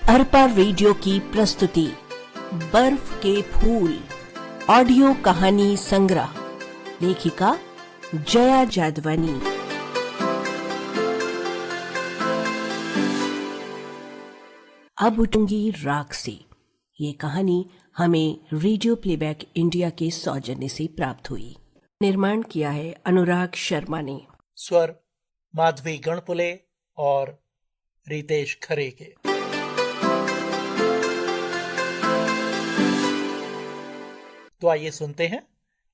Arpa radio की प्रस्तुति बर्फ के फूल ऑडियो कहानी संग्रह। लेखिका जया जादवानी। अब उठूंगी राख से। ये कहानी हमें रेडियो प्लेबैक इंडिया के सौजन्य से प्राप्त हुई। निर्माण किया है अनुराग शर्मा ने। स्वर माधवी गणपुले और रितेश खरे के। तो आइए सुनते हैं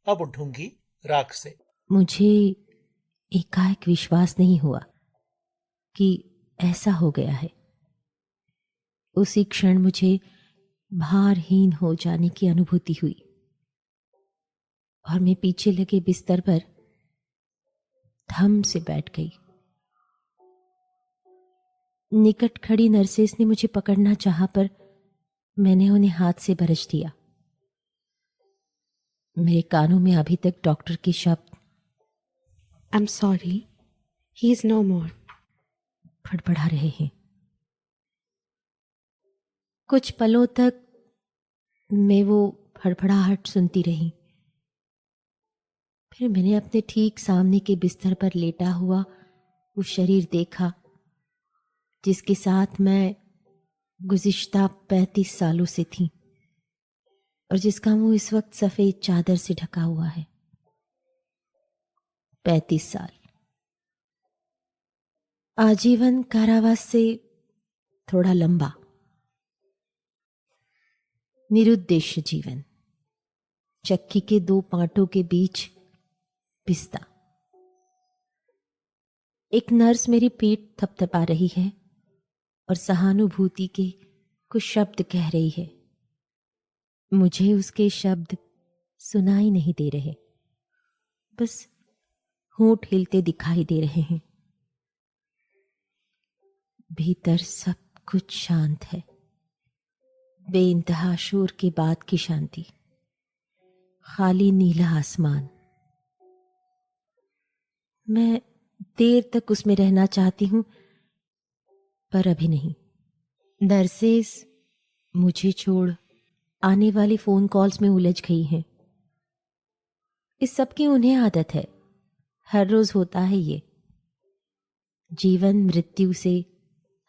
अब उठूंगी राख से। मुझे एकाएक विश्वास नहीं हुआ कि ऐसा हो गया है। उसी क्षण मुझे भारहीन हो जाने की अनुभूति हुई और मैं पीछे लगे बिस्तर पर थम से बैठ गई। निकट खड़ी नर्सेस ने मुझे पकड़ना चाहा पर मैंने उन्हें हाथ से बरछ दिया। मेरे कानों में अभी तक डॉक्टर के शब्द I'm sorry, he is no more फड़फड़ा रहे हैं। कुछ पलों तक मैं वो फड़फड़ाहट सुनती रही। फिर मैंने अपने ठीक सामने के बिस्तर पर लेटा हुआ वो शरीर देखा जिसके साथ मैं गुज़िश्ता 35 सालों से थी और जिसका मुंह इस वक्त सफेद चादर से ढका हुआ है। 35 साल आजीवन कारावास से थोड़ा लंबा, निरुद्देश्य जीवन, चक्की के 2 पांटों के बीच पिसता। एक नर्स मेरी पीठ थपथपा रही है और सहानुभूति के कुछ शब्द कह रही है। मुझे उसके शब्द सुनाई नहीं दे रहे, बस होंठ हिलते दिखाई दे रहे हैं। भीतर सब कुछ शांत है, बेइंतहा शोर के बाद की शांति, खाली नीला आसमान। मैं देर तक उसमें रहना चाहती हूं पर अभी नहीं। नर्सेस मुझे छोड़ आने वाली फोन कॉल्स में उलझ गई हैं। इस सब की उन्हें आदत है, हर रोज होता है ये। जीवन मृत्यु से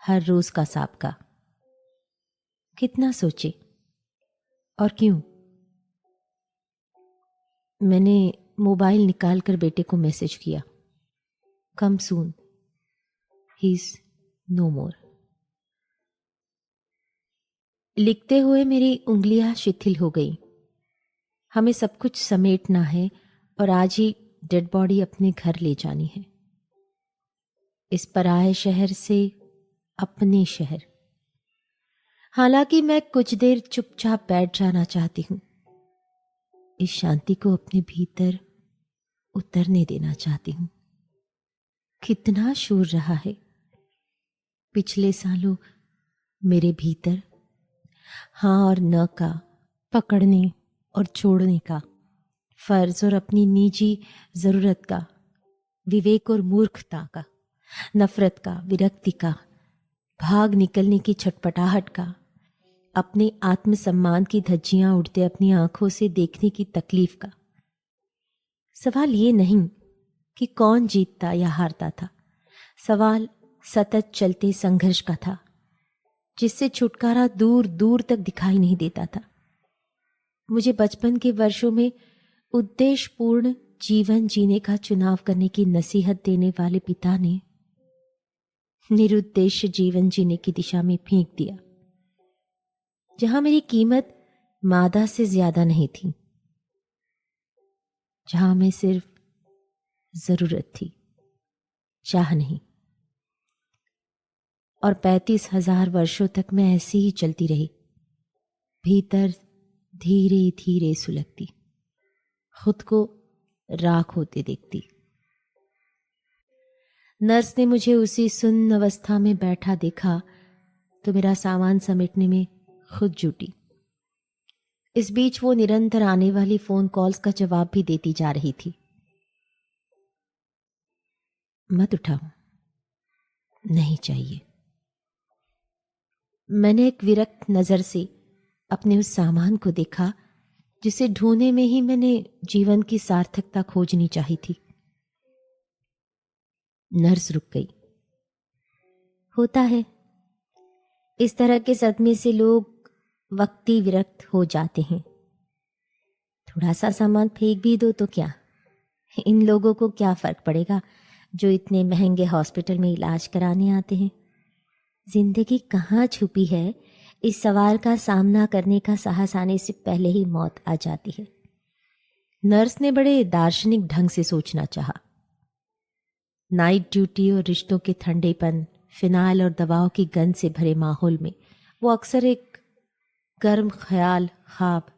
हर रोज का साबका। कितना सोचे और क्यों। मैंने मोबाइल निकालकर बेटे को मैसेज किया, कम सून, ही इज नो मोर। लिखते हुए मेरी उंगलियां शिथिल हो गई। हमें सब कुछ समेटना है और आज ही डेड बॉडी अपने घर ले जानी है, इस पराये शहर से अपने शहर। हालांकि मैं कुछ देर चुपचाप बैठ जाना चाहती हूं, इस शांति को अपने भीतर उतरने देना चाहती हूं। कितना शोर रहा है पिछले सालों मेरे भीतर, हाँ और न का, पकड़ने और छोड़ने का, फर्ज और अपनी निजी जरूरत का, विवेक और मूर्खता का, नफरत का, विरक्ति का, भाग निकलने की छटपटाहट का, अपने आत्मसम्मान की धज्जियां उड़ते अपनी आंखों से देखने की तकलीफ का। सवाल ये नहीं कि कौन जीतता या हारता था, सवाल सतत चलते संघर्ष का था जिससे छुटकारा दूर दूर तक दिखाई नहीं देता था। मुझे बचपन के वर्षों में उद्देश्यपूर्ण जीवन जीने का चुनाव करने की नसीहत देने वाले पिता ने निरुद्देश्य जीवन जीने की दिशा में फेंक दिया, जहां मेरी कीमत मादा से ज्यादा नहीं थी, जहां मैं सिर्फ जरूरत थी, चाह नहीं। और 35,000 वर्षों तक मैं ऐसे ही चलती रही, भीतर धीरे धीरे सुलगती, खुद को राख होते देखती। नर्स ने मुझे उसी सुन्न अवस्था में बैठा देखा तो मेरा सामान समेटने में खुद जुटी। इस बीच वो निरंतर आने वाली फोन कॉल्स का जवाब भी देती जा रही थी। मत उठाओ, नहीं चाहिए। मैंने एक विरक्त नजर से अपने उस सामान को देखा जिसे ढूंढने में ही मैंने जीवन की सार्थकता खोजनी चाही थी। नर्स रुक गई। होता है, इस तरह के सदमे से लोग वक्ती विरक्त हो जाते हैं। थोड़ा सा सामान फेंक भी दो तो क्या, इन लोगों को क्या फर्क पड़ेगा जो इतने महंगे हॉस्पिटल में इलाज कराने आते हैं। जिंदगी कहाँ छुपी है, इस सवाल का सामना करने का साहस आने से पहले ही मौत आ जाती है। नर्स ने बड़े दार्शनिक ढंग से सोचना चाहा। नाइट ड्यूटी और रिश्तों के ठंडेपन, फिनाइल और दवाओं की गंध से भरे माहौल में वो अक्सर एक गर्म ख्याल, ख्वाब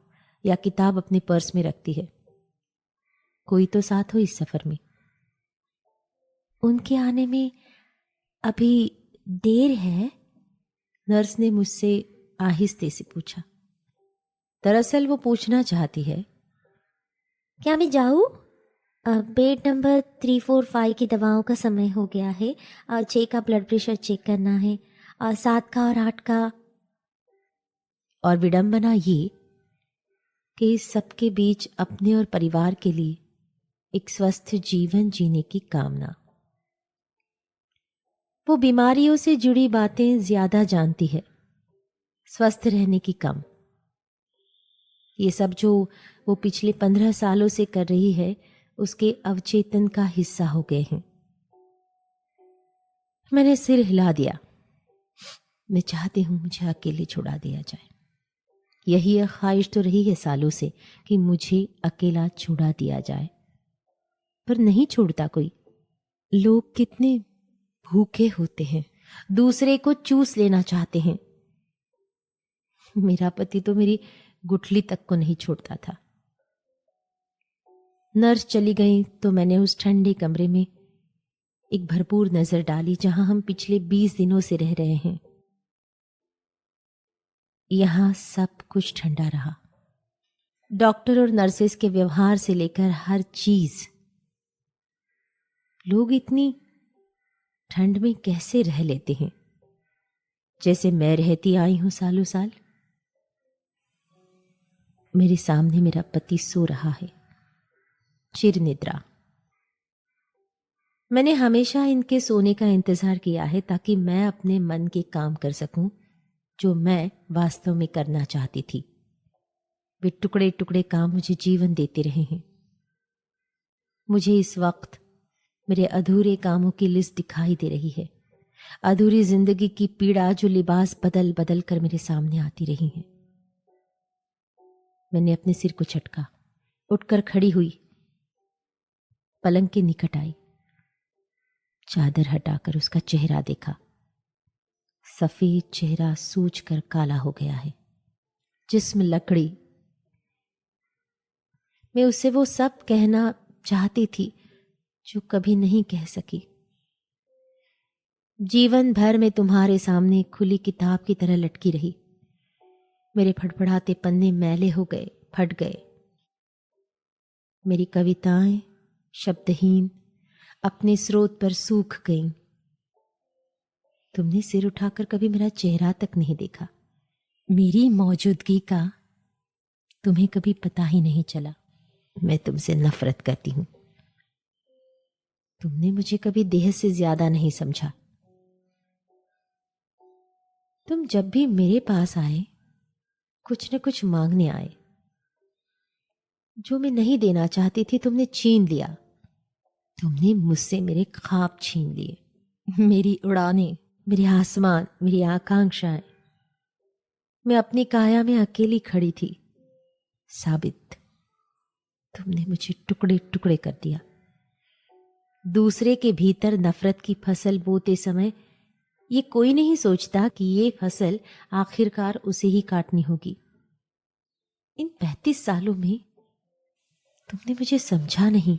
या किताब अपने पर्स में रखती है। कोई तो साथ हो इस सफर में। उनके आने में अभी देर है? नर्स ने मुझसे आहिस्ते से पूछा। दरअसल वो पूछना चाहती है, क्या मैं जाऊं? बेड नंबर 345 की दवाओं का समय हो गया है। 6 का ब्लड प्रेशर चेक करना है, 7 का और 8 का। और विडंबना ये कि इस सबके बीच अपने और परिवार के लिए एक स्वस्थ जीवन जीने की कामना। वो बीमारियों से जुड़ी बातें ज्यादा जानती है, स्वस्थ रहने की कम। ये सब जो वो पिछले 15 सालों से कर रही है उसके अवचेतन का हिस्सा हो गए हैं। मैंने सिर हिला दिया। मैं चाहती हूं मुझे अकेले छुड़ा दिया जाए। यही एक ख्वाहिश तो रही है सालों से कि मुझे अकेला छुड़ा दिया जाए, पर नहीं छोड़ता कोई। लोग कितने भूखे होते हैं, दूसरे को चूस लेना चाहते हैं। मेरा पति तो मेरी गुठली तक को नहीं छोड़ता था। नर्स चली गई तो मैंने उस ठंडे कमरे में एक भरपूर नजर डाली जहां हम पिछले 20 दिनों से रह रहे हैं। यहां सब कुछ ठंडा रहा। डॉक्टर और नर्सेस के व्यवहार से लेकर हर चीज। लोग इतनी ठंड में कैसे रह लेते हैं, जैसे मैं रहती आई हूं सालों साल। मेरे सामने मेरा पति सो रहा है, चिर निद्रा। मैंने हमेशा इनके सोने का इंतजार किया है ताकि मैं अपने मन के काम कर सकूं जो मैं वास्तव में करना चाहती थी। वे टुकड़े टुकड़े काम मुझे जीवन देते रहे हैं। मुझे इस वक्त मेरे अधूरे कामों की लिस्ट दिखाई दे रही है, अधूरी जिंदगी की पीड़ा जो लिबास बदल बदल कर मेरे सामने आती रही है। मैंने अपने सिर को झटका, उठकर खड़ी हुई, पलंग के निकट आई, चादर हटाकर उसका चेहरा देखा। सफेद चेहरा सूजकर काला हो गया है, जिस्म लकड़ी। मैं उससे वो सब कहना चाहती थी जो कभी नहीं कह सकी। जीवन भर में तुम्हारे सामने खुली किताब की तरह लटकी रही। मेरे फड़फड़ाते पन्ने मैले हो गए, फट गए। मेरी कविताएं शब्दहीन अपने स्रोत पर सूख गईं। तुमने सिर उठाकर कभी मेरा चेहरा तक नहीं देखा। मेरी मौजूदगी का तुम्हें कभी पता ही नहीं चला। मैं तुमसे नफरत करती हूं। तुमने मुझे कभी देह से ज्यादा नहीं समझा। तुम जब भी मेरे पास आए कुछ न कुछ मांगने आए। जो मैं नहीं देना चाहती थी तुमने छीन लिया। तुमने मुझसे मेरे ख्वाब छीन लिए, मेरी उड़ानें, मेरे आसमान, मेरी आकांक्षाएं। मैं अपनी काया में अकेली खड़ी थी। साबित, तुमने मुझे टुकड़े टुकड़े कर दिया। दूसरे के भीतर नफरत की फसल बोते समय ये कोई नहीं सोचता कि ये फसल आखिरकार उसे ही काटनी होगी। इन 35 सालों में तुमने मुझे समझा नहीं,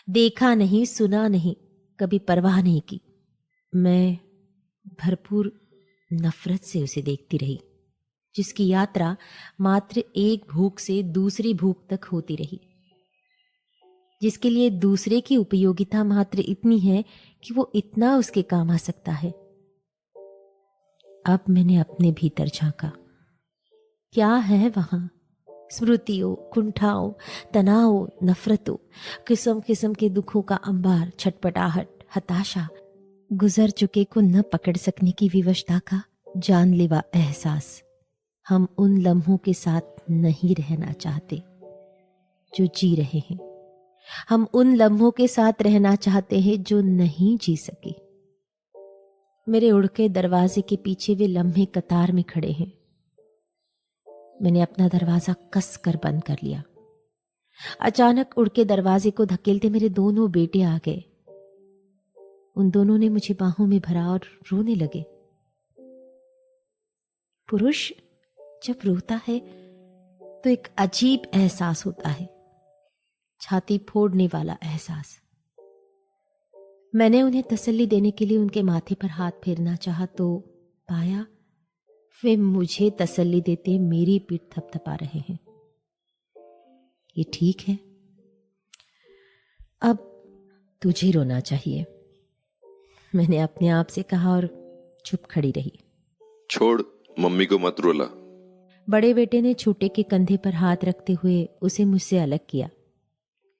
देखा नहीं, सुना नहीं, कभी परवाह नहीं की। मैं भरपूर नफरत से उसे देखती रही, जिसकी यात्रा मात्र एक भूख से दूसरी भूख तक होती रही, जिसके लिए दूसरे की उपयोगिता मात्र इतनी है कि वो इतना उसके काम आ सकता है। अब मैंने अपने भीतर झांका। क्या है वहां? स्मृतियों, कुंठाओं, तनाव, नफरतों, किस्म किस्म के दुखों का अंबार, छटपटाहट, हताशा, गुजर चुके को न पकड़ सकने की विवशता का जानलेवा एहसास। हम उन लम्हों के साथ नहीं रहना चाहते जो जी रहे हैं। हम उन लम्हों के साथ रहना चाहते हैं जो नहीं जी सके। मेरे उड़के दरवाजे के पीछे वे लम्हे कतार में खड़े हैं। मैंने अपना दरवाजा कस कर बंद कर लिया। अचानक उड़के दरवाजे को धकेलते मेरे दोनों बेटे आ गए। उन दोनों ने मुझे बाहों में भरा और रोने लगे। पुरुष जब रोता है तो एक अजीब एहसास होता है, छाती फोड़ने वाला एहसास। मैंने उन्हें तसल्ली देने के लिए उनके माथे पर हाथ फेरना चाहा तो पाया वे मुझे तसल्ली देते मेरी पीठ थपथपा रहे हैं। ये ठीक है, अब तुझे रोना चाहिए, मैंने अपने आप से कहा और चुप खड़ी रही। छोड़, मम्मी को मत रुला। बड़े बेटे ने छोटे के कंधे पर हाथ रखते हुए उसे मुझसे अलग किया।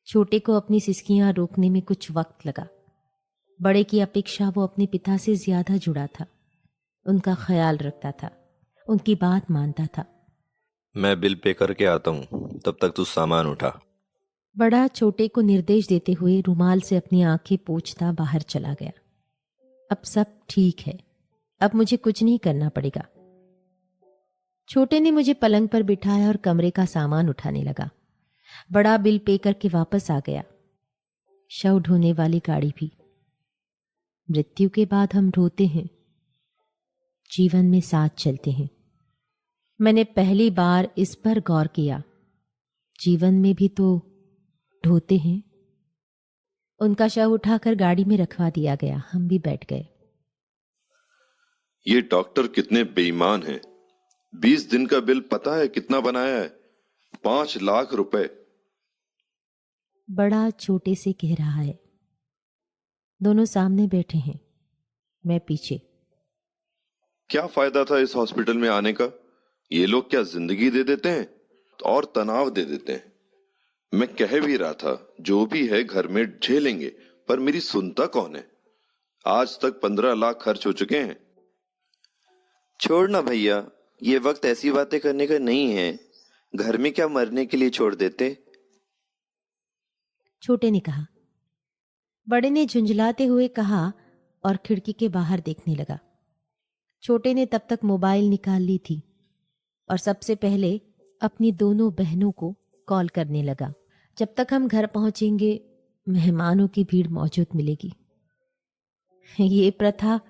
छोटे को अपनी सिसकियां रोकने में कुछ वक्त लगा। बड़े की अपेक्षा वो अपने पिता से ज्यादा जुड़ा था, उनका ख्याल रखता था, उनकी बात मानता था। मैं बिल पे करके आता हूँ, तब तक तू सामान उठा। बड़ा छोटे को निर्देश देते हुए रुमाल से अपनी आंखें पोंछता बाहर चला गया। अब सब ठीक है, अब मुझे कुछ नहीं करना पड़ेगा। छोटे ने मुझे पलंग पर बिठाया और कमरे का सामान उठाने लगा। बड़ा बिल पे करके वापस आ गया। शव ढोने वाली गाड़ी भी। मृत्यु के बाद हम ढोते हैं, जीवन में साथ चलते हैं। मैंने पहली बार इस पर गौर किया, जीवन में भी तो ढोते हैं। उनका शव उठाकर गाड़ी में रखवा दिया गया। हम भी बैठ गए। ये डॉक्टर कितने बेईमान हैं। 20 दिन का बिल पता है कितना बनाया है? 5 लाख रुपए। बड़ा छोटे से कह रहा है। दोनों सामने बैठे हैं, मैं पीछे। क्या फायदा था इस हॉस्पिटल में आने का? ये लोग क्या जिंदगी दे देते हैं और तनाव दे देते हैं। मैं कह भी रहा था जो भी है घर में झेलेंगे, पर मेरी सुनता कौन है। आज तक 15 लाख खर्च हो चुके हैं। छोड़ ना भैया, ये वक्त ऐसी बातें करने का नहीं है। घर में क्या मरने के लिए छोड़ देते। छोटे ने कहा। बड़े ने झुंझलाते हुए कहा और खिड़की के बाहर देखने लगा। छोटे ने तब तक मोबाइल निकाल ली थी और सबसे पहले अपनी दोनों बहनों को कॉल करने लगा। जब तक हम घर पहुंचेंगे मेहमानों की भीड़ मौजूद मिलेगी। ये प्रथा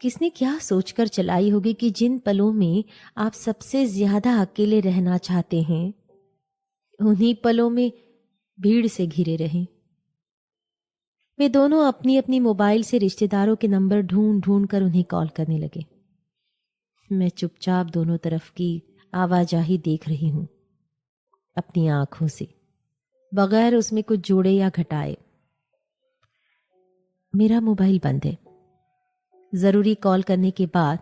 किसने क्या सोचकर चलाई होगी कि जिन पलों में आप सबसे ज्यादा अकेले रहना चाहते हैं, उन्हीं पलों में भीड़ से घिरे रहें। वे दोनों अपनी अपनी मोबाइल से रिश्तेदारों के नंबर ढूंढ ढूंढ कर उन्हें कॉल करने लगे। मैं चुपचाप दोनों तरफ की आवाजाही देख रही हूं, अपनी आंखों से, बगैर उसमें कुछ जोड़े या घटाए। मेरा मोबाइल बंद है। जरूरी कॉल करने के बाद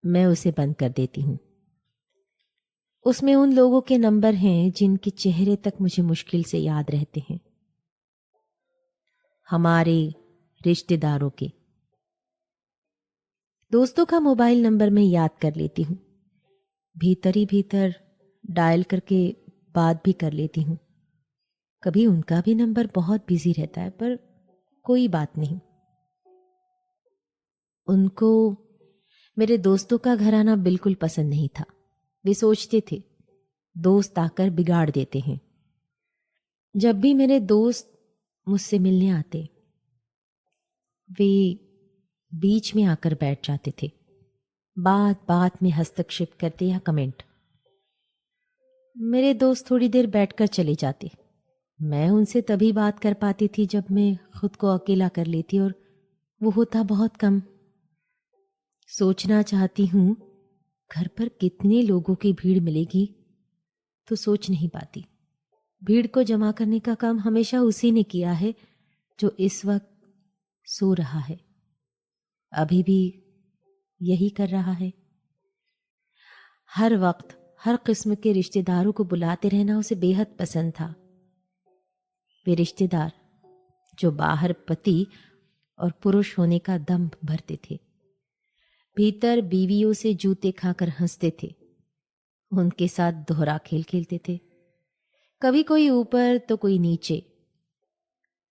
मैं उसे बंद कर देती हूं। उसमें उन लोगों के नंबर हैं जिनके चेहरे तक मुझे मुश्किल से याद रहते हैं, हमारे रिश्तेदारों के। दोस्तों का मोबाइल नंबर मैं याद कर लेती हूं, भीतर ही भीतर डायल करके बात भी कर लेती हूं। कभी उनका भी नंबर बहुत बिजी रहता है, पर कोई बात नहीं। उनको मेरे दोस्तों का घर आना बिल्कुल पसंद नहीं था। वे सोचते थे दोस्त आकर बिगाड़ देते हैं। जब भी मेरे दोस्त मुझसे मिलने आते, वे बीच में आकर बैठ जाते थे, बात बात में हस्तक्षेप करते या कमेंट। मेरे दोस्त थोड़ी देर बैठकर चले जाते। मैं उनसे तभी बात कर पाती थी जब मैं खुद को अकेला कर लेती, और वो होता बहुत कम। सोचना चाहती हूं घर पर कितने लोगों की भीड़ मिलेगी, तो सोच नहीं पाती। भीड़ को जमा करने का काम हमेशा उसी ने किया है जो इस वक्त सो रहा है। अभी भी यही कर रहा है। हर वक्त हर किस्म के रिश्तेदारों को बुलाते रहना उसे बेहद पसंद था। वे रिश्तेदार जो बाहर पति और पुरुष होने का दम भरते थे, भीतर बीवियों से जूते खाकर हंसते थे, उनके साथ दोहरा खेल खेलते थे, कभी कोई ऊपर तो कोई नीचे।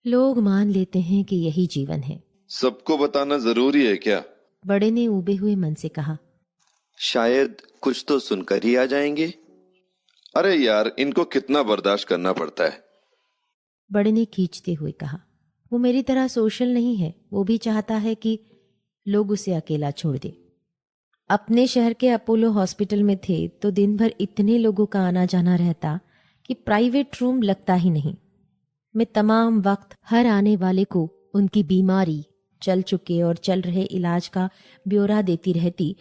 लोग मान लेते हैं कि यही जीवन है। सबको बताना जरूरी है क्या? बड़े ने उबे हुए मन से कहा। शायद कुछ तो सुनकर ही आ जाएंगे। अरे यार, इनको कितना बर्दाश्त करना पड़ता है। बड़े ने खींचते हुए कहा। वो मेरी तरह सोशल नहीं है, वो भी चाहता है कि लोग उसे अकेला छोड़ दे। अपने शहर के अपोलो हॉस्पिटल में थे तो दिन भर इतने लोगों का आना जाना रहता कि प्राइवेट रूम लगता ही नहीं। मैं तमाम वक्त हर आने वाले को उनकी बीमारी, चल चुके और चल रहे इलाज का ब्यौरा देती रहती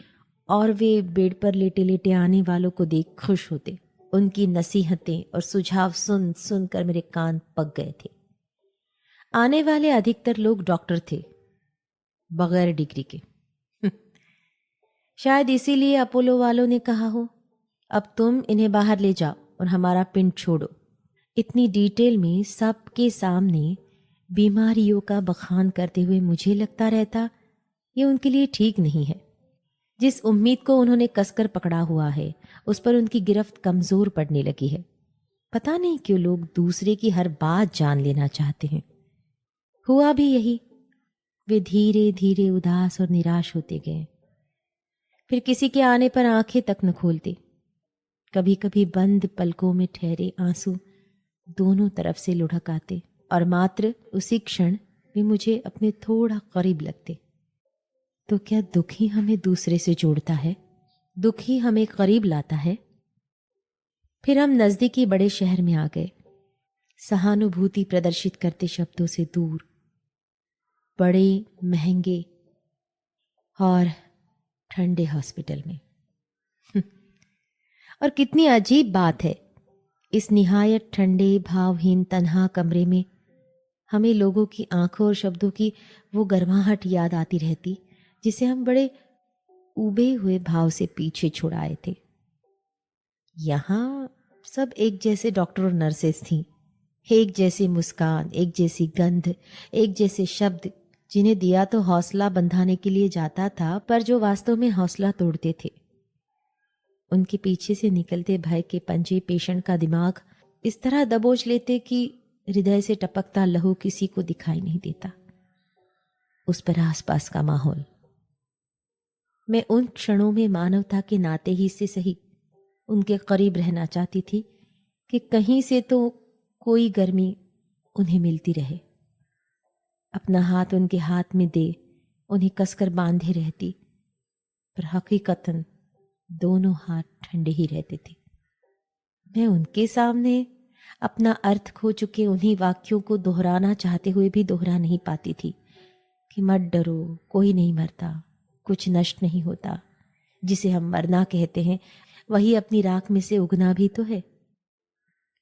और वे बेड पर लेटे लेटे आने वालों को देख खुश होते। उनकी नसीहतें और सुझाव सुन सुनकर मेरे कान पक गए थे। आने वाले अधिकतर लोग डॉक्टर थे, बगैर डिग्री के। शायद इसीलिए अपोलो वालों ने कहा हो, अब तुम इन्हें बाहर ले जाओ और हमारा पिंड छोड़ो। इतनी डिटेल में सबके सामने बीमारियों का बखान करते हुए मुझे लगता रहता ये उनके लिए ठीक नहीं है। जिस उम्मीद को उन्होंने कसकर पकड़ा हुआ है उस पर उनकी गिरफ्त कमजोर पड़ने लगी है। पता नहीं क्यों लोग दूसरे की हर बात जान लेना चाहते हैं। हुआ भी यही। वे धीरे धीरे उदास और निराश होते गए। फिर किसी के आने पर आंखें तक न खोलते। कभी कभी बंद पलकों में ठहरे आंसू दोनों तरफ से लुढ़क आते और मात्र उसी क्षण वे मुझे अपने थोड़ा करीब लगते। तो क्या दुख ही हमें दूसरे से जोड़ता है? दुख ही हमें करीब लाता है? फिर हम नजदीकी बड़े शहर में आ गए, सहानुभूति प्रदर्शित करते शब्दों से दूर, बड़े महंगे और ठंडे हॉस्पिटल में। और कितनी अजीब बात है, इस निहायत ठंडे भावहीन तन्हा कमरे में हमें लोगों की आंखों और शब्दों की वो गर्माहट याद आती रहती जिसे हम बड़े उबे हुए भाव से पीछे छुड़ाए थे। यहाँ सब एक जैसे डॉक्टर और नर्सेस थीं, एक जैसी मुस्कान, एक जैसी गंध, एक जैसे शब्द, जिन्हें दिया तो हौसला बंधाने के लिए जाता था पर जो वास्तव में हौसला तोड़ते थे। उनके पीछे से निकलते भय के पंजे पेशेंट का दिमाग इस तरह दबोच लेते कि हृदय से टपकता लहू किसी को दिखाई नहीं देता। उस पर आसपास का माहौल। मैं उन क्षणों में मानवता के नाते ही से सही उनके करीब रहना चाहती थी कि कहीं से तो कोई गर्मी उन्हें मिलती रहे। अपना हाथ उनके हाथ में दे उन्हें कसकर बांधे रहती, पर हकीकतन दोनों हाथ ठंडे ही रहते थे। मैं उनके सामने अपना अर्थ खो चुके उन्हीं वाक्यों को दोहराना चाहते हुए भी दोहरा नहीं पाती थी कि मत डरो, कोई नहीं मरता, कुछ नष्ट नहीं होता। जिसे हम मरना कहते हैं वही अपनी राख में से उगना भी तो है।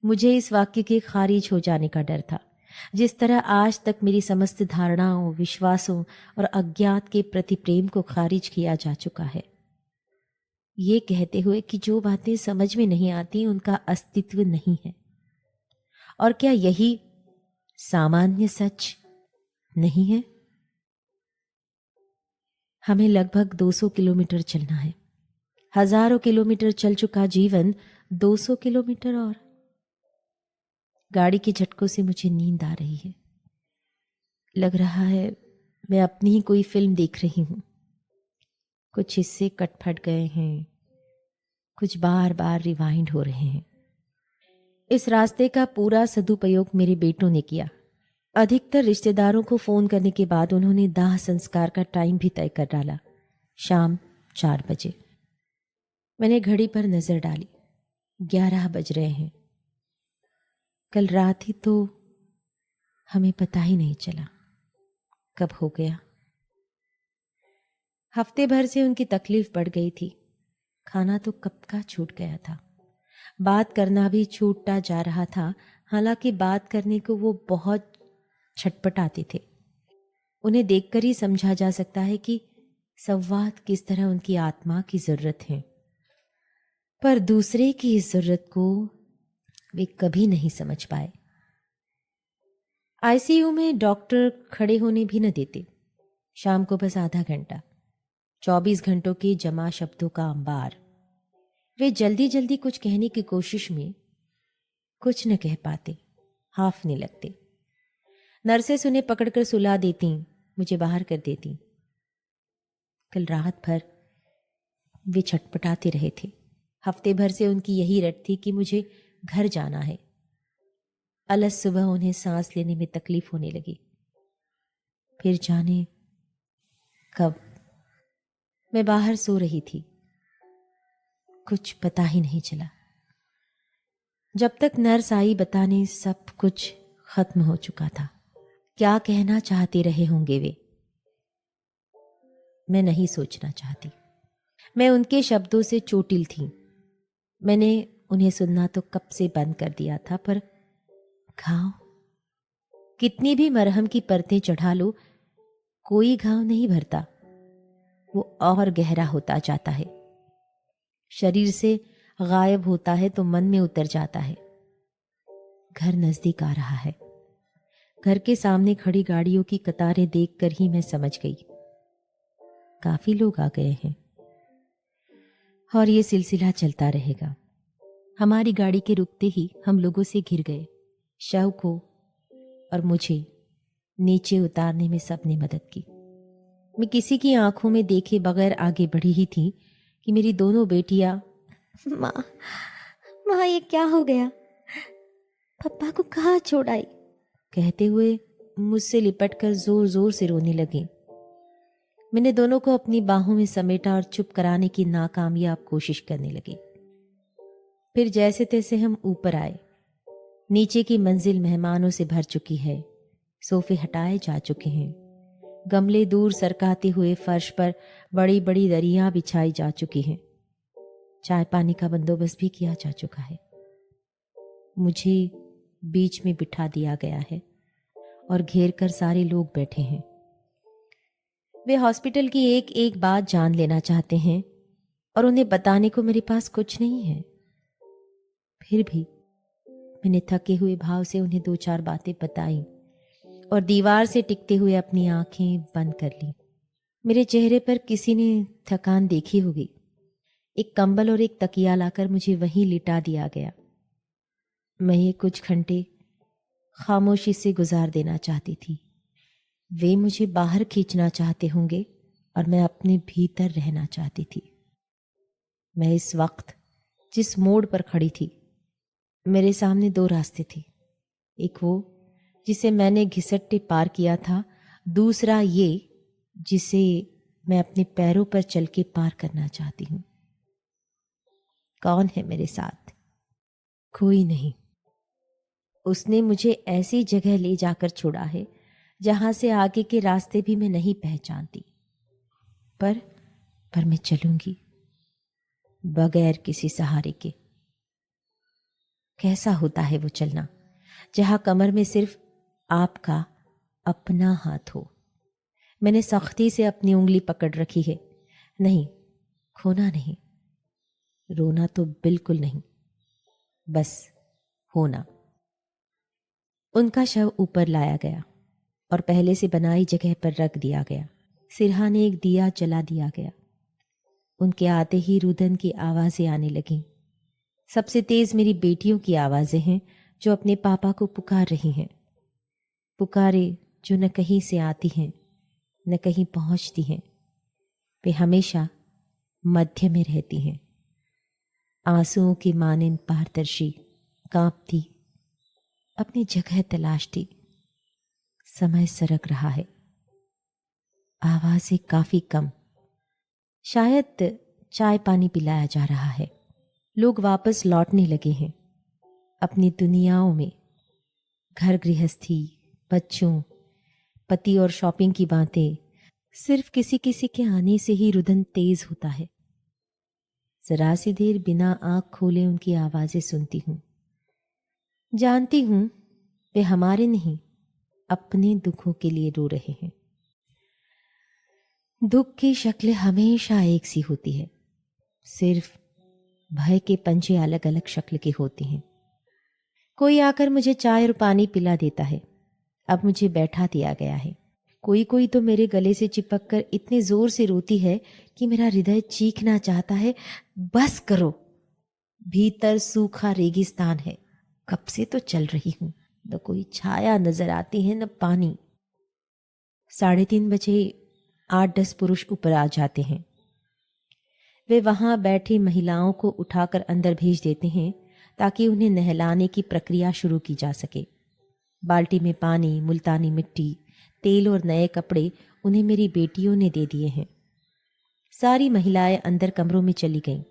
मुझे इस वाक्य के खारिज हो जाने का डर था, जिस तरह आज तक मेरी समस्त धारणाओं, विश्वासों और अज्ञात के प्रति प्रेम को खारिज किया जा चुका है, ये कहते हुए कि जो बातें समझ में नहीं आती उनका अस्तित्व नहीं है। और क्या यही सामान्य सच नहीं है? हमें लगभग 200 किलोमीटर चलना है। हजारों किलोमीटर चल चुका जीवन 200 किलोमीटर और। गाड़ी के झटकों से मुझे नींद आ रही है। लग रहा है मैं अपनी ही कोई फिल्म देख रही हूं। कुछ हिस्से कट-फट गए हैं, कुछ बार बार रिवाइंड हो रहे हैं। इस रास्ते का पूरा सदुपयोग मेरे बेटों ने किया। अधिकतर रिश्तेदारों को फोन करने के बाद उन्होंने दाह संस्कार का टाइम भी तय कर डाला, शाम 4 बजे। मैंने घड़ी पर नजर डाली, 11 बज रहे हैं। कल रात ही तो हमें पता ही नहीं चला कब हो गया। हफ्ते भर से उनकी तकलीफ बढ़ गई थी। खाना तो कब का छूट गया था, बात करना भी छूटता जा रहा था। हालांकि बात करने को वो बहुत छटपटाते थे। उन्हें देखकर ही समझा जा सकता है कि संवाद किस तरह उनकी आत्मा की जरूरत है, पर दूसरे की इस जरूरत को वे कभी नहीं समझ पाए। आईसीयू में डॉक्टर खड़े होने भी न देते। शाम को बस आधा घंटा, 24 घंटों के जमा शब्दों का अंबार। वे जल्दी जल्दी कुछ कहने की कोशिश में कुछ न कह पाते, हाफने लगते। नर्सेस उन्हें पकड़कर सुला देती, मुझे बाहर कर देती। कल रात भर वे छटपटाते रहे थे। हफ्ते भर से उनकी यही रट थी कि मुझे घर जाना है। अलस सुबह उन्हें सांस लेने में तकलीफ होने लगी। फिर जाने कब मैं बाहर सो रही थी, कुछ पता ही नहीं चला। जब तक नर्स आई बताने सब कुछ खत्म हो चुका था। क्या कहना चाहते रहे होंगे वे, मैं नहीं सोचना चाहती। मैं उनके शब्दों से चोटिल थी। मैंने उन्हें सुनना तो कब से बंद कर दिया था, पर घाव, कितनी भी मरहम की परतें चढ़ा लो, कोई घाव नहीं भरता। वो और गहरा होता जाता है। शरीर से गायब होता है तो मन में उतर जाता है। घर नजदीक आ रहा है। घर के सामने खड़ी गाड़ियों की कतारें देखकर ही मैं समझ गई, काफी लोग आ गए हैं और ये सिलसिला चलता रहेगा। हमारी गाड़ी के रुकते ही हम लोगों से घिर गए। शव को और मुझे नीचे उतारने में सबने मदद की। मैं किसी की आंखों में देखे बगैर आगे बढ़ी ही थी कि मेरी दोनों बेटियां, माँ, माँ ये क्या हो गया? पापा को कहाँ छोड़ आई? कहते हुए मुझसे लिपटकर जोर जोर से रोने लगी। मैंने दोनों को अपनी बाहों में समेटा और चुप कराने की नाकामयाब कोशिश करने लगी। फिर जैसे तैसे हम ऊपर आए। नीचे की मंजिल मेहमानों से भर चुकी है। सोफे हटाए जा चुके हैं। गमले दूर सरकाते हुए फर्श पर बड़ी बड़ी दरियां बिछाई जा चुकी हैं। चाय पानी का बंदोबस्त भी किया जा चुका है। मुझे बीच में बिठा दिया गया है और घेर कर सारे लोग बैठे हैं। वे हॉस्पिटल की एक एक बात जान लेना चाहते हैं और उन्हें बताने को मेरे पास कुछ नहीं है। फिर भी मैंने थके हुए भाव से उन्हें 2-4 बातें बताई और दीवार से टिकते हुए अपनी आंखें बंद कर ली। मेरे चेहरे पर किसी ने थकान देखी होगी। एक कंबल और एक तकिया लाकर मुझे वहीं लिटा दिया गया। मैं ये कुछ घंटे खामोशी से गुजार देना चाहती थी। वे मुझे बाहर खींचना चाहते होंगे और मैं अपने भीतर रहना चाहती थी। मैं इस वक्त जिस मोड़ पर खड़ी थी, मेरे सामने 2 रास्ते थे। एक वो जिसे मैंने घिसटते पार किया था, दूसरा ये जिसे मैं अपने पैरों पर चल के पार करना चाहती हूं। कौन है मेरे साथ? कोई नहीं। उसने मुझे ऐसी जगह ले जाकर छोड़ा है जहां से आगे के रास्ते भी मैं नहीं पहचानती। पर मैं चलूंगी बगैर किसी सहारे के। कैसा होता है वो चलना जहां कमर में सिर्फ आपका अपना हाथ हो। मैंने सख्ती से अपनी उंगली पकड़ रखी है। नहीं, खोना नहीं, रोना तो बिल्कुल नहीं, बस होना। उनका शव ऊपर लाया गया और पहले से बनाई जगह पर रख दिया गया। सिरहाने एक दिया जला दिया गया। उनके आते ही रुदन की आवाजें आने लगीं। सबसे तेज मेरी बेटियों की आवाजें हैं जो अपने पापा को पुकार रही हैं। पुकारे जो न कहीं से आती हैं न कहीं पहुंचती हैं। वे हमेशा मध्य में रहती हैं। आंसुओं की मानिंद पारदर्शी, कांपती, अपनी जगह तलाशती। समय सरक रहा है। आवाजें काफी कम। शायद चाय पानी पिलाया जा रहा है। लोग वापस लौटने लगे हैं अपनी दुनियाओं में। घर गृहस्थी, बच्चों, पति और शॉपिंग की बातें। सिर्फ किसी किसी के आने से ही रुदन तेज होता है। जरा सी देर बिना आंख खोले उनकी आवाजें सुनती हूं। जानती हूं वे हमारे नहीं, अपने दुखों के लिए रो रहे हैं। दुख की शक्ल हमेशा एक सी होती है, सिर्फ भय के पंजे अलग अलग शक्ल के होते हैं। कोई आकर मुझे चाय और पानी पिला देता है। अब मुझे बैठा दिया गया है। कोई कोई तो मेरे गले से चिपक कर इतने जोर से रोती है कि मेरा हृदय चीखना चाहता है, बस करो। भीतर सूखा रेगिस्तान है। कब से तो चल रही हूं, न कोई छाया नजर आती है न पानी। 3:30 बजे 8-10 पुरुष ऊपर आ जाते हैं। वे वहां बैठी महिलाओं को उठाकर अंदर भेज देते हैं ताकि उन्हें नहलाने की प्रक्रिया शुरू की जा सके। बाल्टी में पानी, मुल्तानी मिट्टी, तेल और नए कपड़े उन्हें मेरी बेटियों ने दे दिए हैं। सारी महिलाएं अंदर कमरों में चली गईं।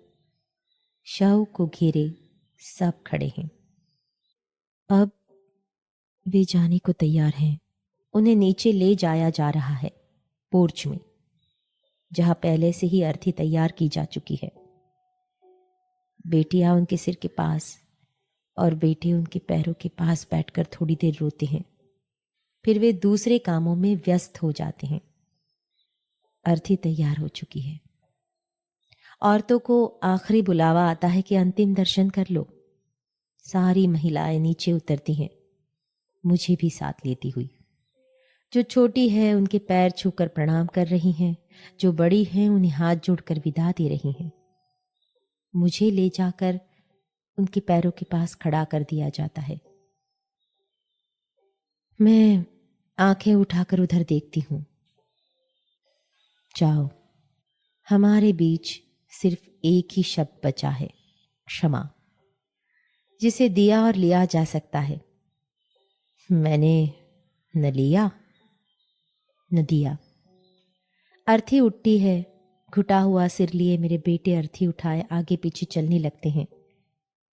शव को घेरे सब खड़े हैं। अब वे जाने को तैयार हैं। उन्हें नीचे ले जाया जा रहा है, पोर्च में, जहां पहले से ही अर्थी तैयार की जा चुकी है। बेटियां उनके सिर के पास और बेटे उनके पैरों के पास बैठकर थोड़ी देर रोते हैं। फिर वे दूसरे कामों में व्यस्त हो जाते हैं। अर्थी तैयार हो चुकी है। औरतों को आखिरी बुलावा आता है कि अंतिम दर्शन कर लो। सारी महिलाएं नीचे उतरती हैं, मुझे भी साथ लेती हुई। जो छोटी है उनके पैर छूकर प्रणाम कर रही हैं, जो बड़ी हैं उन्हें हाथ जोड़कर विदा दे रही हैं। मुझे ले जाकर उनके पैरों के पास खड़ा कर दिया जाता है। मैं आंखें उठाकर उधर देखती हूं। जाओ, हमारे बीच सिर्फ एक ही शब्द बचा है, क्षमा, जिसे दिया और लिया जा सकता है। मैंने न लिया न दिया। अर्थी उठती है। घुटा हुआ सिर लिए मेरे बेटे अर्थी उठाए आगे पीछे चलने लगते हैं।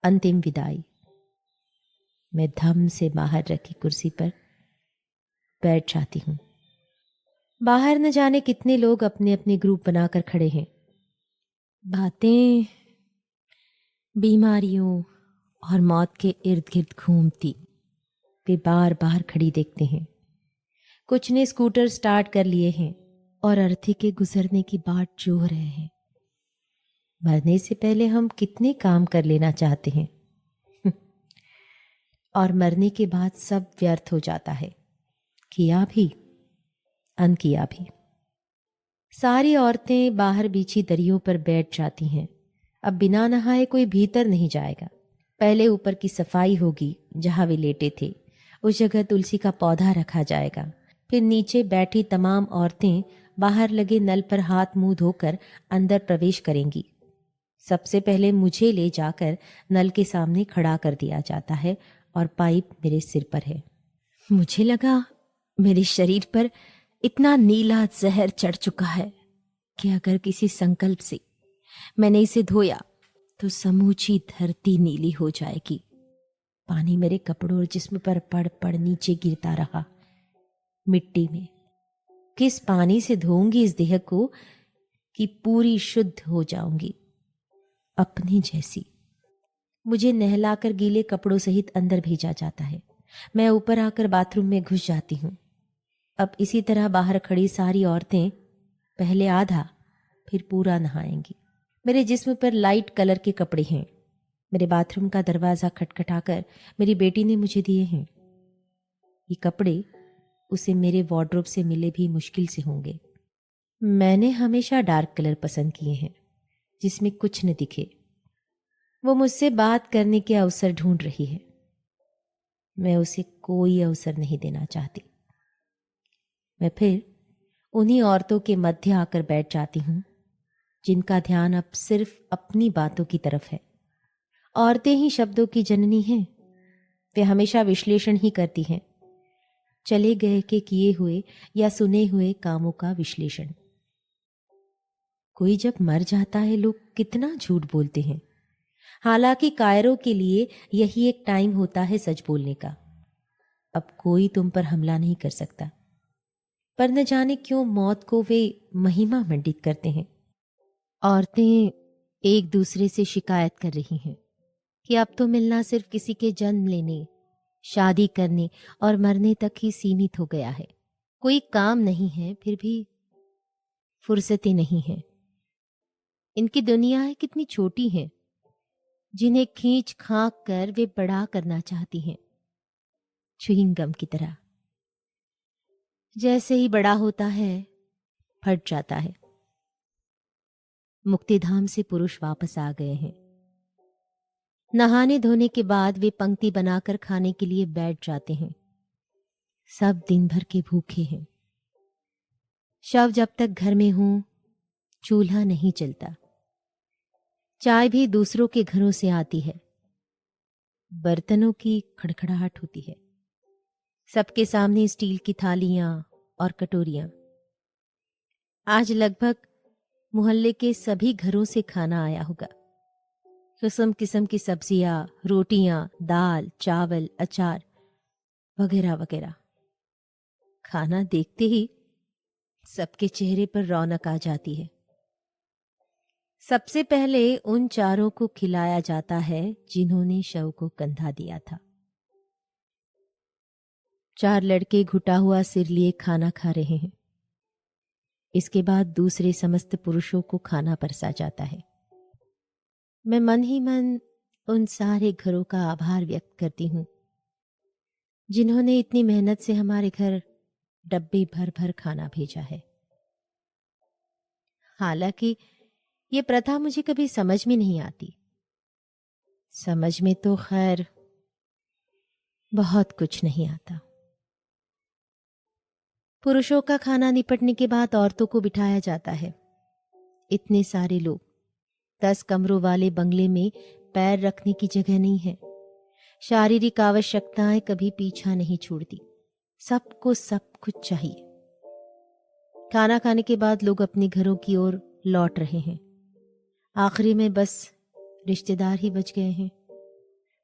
अंतिम विदाई। मैं धम से बाहर रखी कुर्सी पर बैठ जाती हूं। बाहर न जाने कितने लोग अपने अपने ग्रुप बनाकर खड़े हैं। बातें बीमारियों और मौत के इर्द गिर्द घूमती वे बार बार खड़ी देखते हैं। कुछ ने स्कूटर स्टार्ट कर लिए हैं और अर्थी के गुजरने की बाट जोह रहे हैं। मरने से पहले हम कितने काम कर लेना चाहते हैं और मरने के बाद सब व्यर्थ हो जाता है, किया भी अनकिया भी। सारी औरतें बाहर बिछी दरियों पर बैठ जाती हैं। अब बिना नहाए कोई भीतर नहीं जाएगा। पहले ऊपर की सफाई होगी, जहां वे लेटे थे उस जगह तुलसी का पौधा रखा जाएगा। फिर नीचे बैठी तमाम औरतें बाहर लगे नल पर हाथ मुंह धोकर अंदर प्रवेश करेंगी। सबसे पहले मुझे ले जाकर नल के सामने खड़ा कर दिया जाता है और पाइप मेरे सिर पर है। मुझे लगा मेरे शरीर पर इतना नीला जहर चढ़ चुका है कि अगर किसी संकल्प से मैंने इसे धोया तो समूची धरती नीली हो जाएगी। पानी मेरे कपड़ों और जिस्म पर पड़ पड़ नीचे गिरता रहा, मिट्टी में। किस पानी से धोऊंगी इस देह को कि पूरी शुद्ध हो जाऊंगी, अपनी जैसी। मुझे नहलाकर गीले कपड़ों सहित अंदर भेजा जाता है। मैं ऊपर आकर बाथरूम में घुस जाती हूँ। अब इसी तरह बाहर खड़ी सारी औरतें पहले आधा फिर पूरा नहाएंगी। मेरे जिस्म पर लाइट कलर के कपड़े हैं। मेरे बाथरूम का दरवाज़ा खटखटाकर मेरी बेटी ने मुझे दिए हैं। ये कपड़े उसे मेरे वार्डरोब से मिले भी मुश्किल से होंगे। मैंने हमेशा डार्क कलर पसंद किए हैं, जिसमें कुछ न दिखे। वो मुझसे बात करने के अवसर ढूंढ रही है। मैं उसे कोई अवसर नहीं देना चाहती। मैं फिर उन्हीं औरतों के मध्य आकर बैठ जाती हूँ जिनका ध्यान अब सिर्फ अपनी बातों की तरफ है। औरतें ही शब्दों की जननी हैं। वे हमेशा विश्लेषण ही करती हैं, चले गए के किए हुए या सुने हुए कामों का विश्लेषण। कोई जब मर जाता है लोग कितना झूठ बोलते हैं। हालांकि कायरों के लिए यही एक टाइम होता है सच बोलने का। अब कोई तुम पर हमला नहीं कर सकता, पर न जाने क्यों मौत को वे महिमा मंडित करते हैं। औरतें एक दूसरे से शिकायत कर रही हैं कि अब तो मिलना सिर्फ किसी के जन्म लेने, शादी करने और मरने तक ही सीमित हो गया है। कोई काम नहीं है, फिर भी फुर्सतें नहीं हैं। इनकी दुनियाएं कितनी छोटी हैं, जिन्हें खींच खाक कर वे बड़ा करना चाहती हैं, च्युइंग गम की तरह। जैसे ही बड़ा होता है फट जाता है। मुक्तिधाम से पुरुष वापस आ गए हैं। नहाने धोने के बाद वे पंक्ति बनाकर खाने के लिए बैठ जाते हैं। सब दिन भर के भूखे हैं। शव जब तक घर में हूं, चूल्हा नहीं जलता। चाय भी दूसरों के घरों से आती है। बर्तनों की खड़खड़ाहट होती है। सबके सामने स्टील की थालियां और कटोरियां। आज लगभग मोहल्ले के सभी घरों से खाना आया होगा। किस्म किस्म की सब्जियां, रोटियां, दाल, चावल, अचार वगैरह वगैरह। खाना देखते ही सबके चेहरे पर रौनक आ जाती है। सबसे पहले उन चारों को खिलाया जाता है जिन्होंने शव को कंधा दिया था। 4 लड़के घुटा हुआ सिर लिए खाना खा रहे हैं। इसके बाद दूसरे समस्त पुरुषों को खाना परसा जाता है। मैं मन ही मन उन सारे घरों का आभार व्यक्त करती हूं जिन्होंने इतनी मेहनत से हमारे घर डब्बे भर भर खाना भेजा है। हालांकि ये प्रथा मुझे कभी समझ में नहीं आती। समझ में तो खैर बहुत कुछ नहीं आता। पुरुषों का खाना निपटने के बाद औरतों को बिठाया जाता है। इतने सारे लोग, 10 कमरों वाले बंगले में पैर रखने की जगह नहीं है। शारीरिक आवश्यकताएं कभी पीछा नहीं छोड़ती। सबको सब कुछ चाहिए। खाना खाने के बाद लोग अपने घरों की ओर लौट रहे हैं। आखिरी में बस रिश्तेदार ही बच गए हैं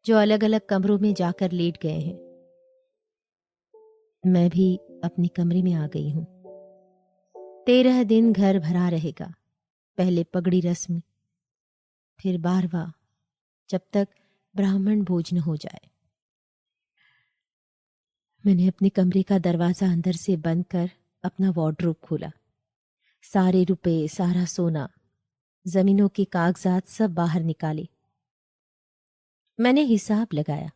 जो अलग अलग कमरों में जाकर लेट गए हैं। मैं भी अपने कमरे में आ गई हूं। 13 दिन घर भरा रहेगा। पहले पगड़ी रस्म, फिर 12वां, जब तक ब्राह्मण भोज न हो जाए। मैंने अपने कमरे का दरवाजा अंदर से बंद कर अपना वार्डरोब खोला। सारे रुपए, सारा सोना, जमीनों के कागजात सब बाहर निकाले। मैंने हिसाब लगाया।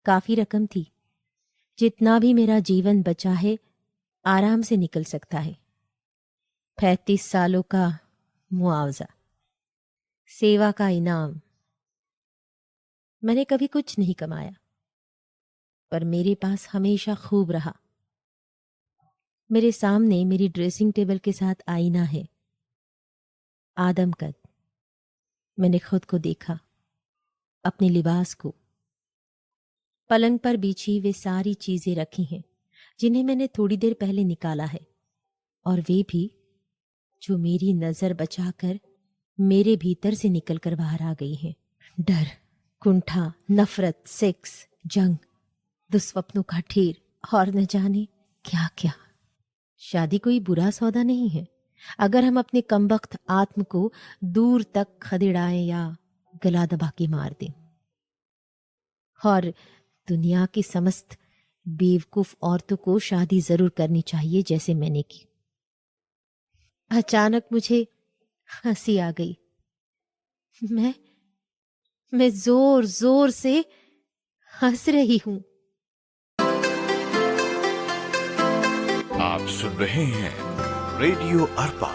काफी रकम थी। जितना भी मेरा जीवन बचा है आराम से निकल सकता है। 35 सालों का मुआवजा, सेवा का इनाम। मैंने कभी कुछ नहीं कमाया, पर मेरे पास हमेशा खूब रहा। मेरे सामने मेरी ड्रेसिंग टेबल के साथ आईना है। आदमकद। मैंने खुद को देखा, अपने लिबास को। पलंग पर बिछी वे सारी चीजें रखी हैं जिन्हें मैंने थोड़ी देर पहले निकाला है, और वे भी जो मेरी नजर बचाकर मेरे भीतर से निकलकर बाहर आ गई हैं। डर, कुंठा, नफरत, सेक्स, जंग, दुस्वप्नों का ढेर और न जाने क्या क्या। शादी कोई बुरा सौदा नहीं है अगर हम अपने कमबख्त आत्म को दूर तक खदेड़ाएं या गला दबा के मार दें। और दुनिया की समस्त बेवकूफ औरतों को शादी जरूर करनी चाहिए जैसे मैंने की। अचानक मुझे हंसी आ गई। मैं जोर जोर से हंस रही हूं। आप सुन रहे हैं रेडियो अर्पा।